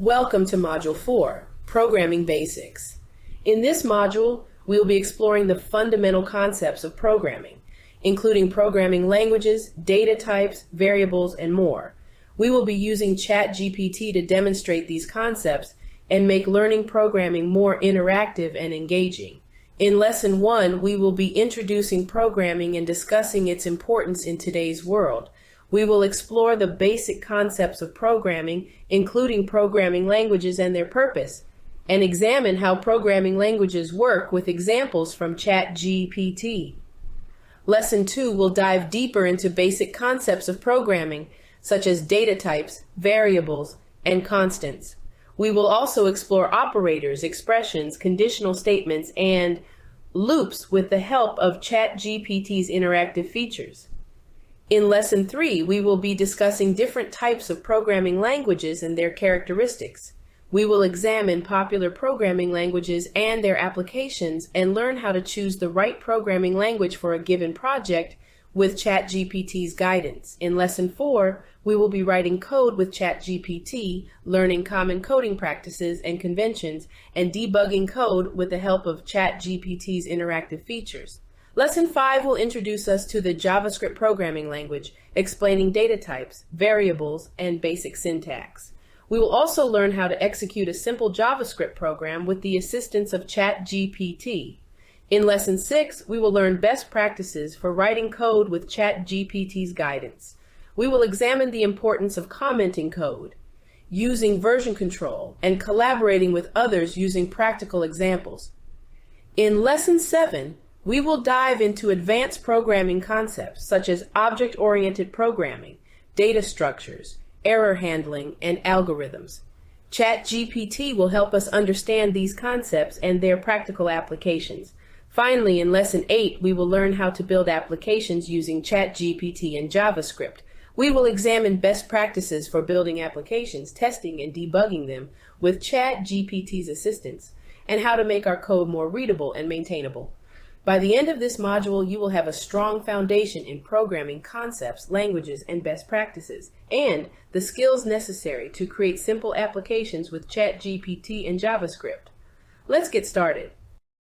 Welcome to Module 4, Programming Basics. In this module, we will be exploring the fundamental concepts of programming, including programming languages, data types, variables, and more. We will be using ChatGPT to demonstrate these concepts and make learning programming more interactive and engaging. In Lesson 1, we will be introducing programming and discussing its importance in today's world. We will explore the basic concepts of programming, including programming languages and their purpose, and examine how programming languages work with examples from ChatGPT. Lesson 2 will dive deeper into basic concepts of programming, such as data types, variables, and constants. We will also explore operators, expressions, conditional statements, and loops with the help of ChatGPT's interactive features. In Lesson 3, we will be discussing different types of programming languages and their characteristics. We will examine popular programming languages and their applications and learn how to choose the right programming language for a given project with ChatGPT's guidance. In Lesson 4, we will be writing code with ChatGPT, learning common coding practices and conventions, and debugging code with the help of ChatGPT's interactive features. Lesson 5 will introduce us to the JavaScript programming language, explaining data types, variables, and basic syntax. We will also learn how to execute a simple JavaScript program with the assistance of ChatGPT. In Lesson 6, we will learn best practices for writing code with ChatGPT's guidance. We will examine the importance of commenting code, using version control, and collaborating with others using practical examples. In Lesson 7, we will dive into advanced programming concepts such as object-oriented programming, data structures, error handling, and algorithms. ChatGPT will help us understand these concepts and their practical applications. Finally, in Lesson 8, we will learn how to build applications using ChatGPT and JavaScript. We will examine best practices for building applications, testing, and debugging them with ChatGPT's assistance, and how to make our code more readable and maintainable. By the end of this module, you will have a strong foundation in programming concepts, languages, and best practices, and the skills necessary to create simple applications with ChatGPT and JavaScript. Let's get started.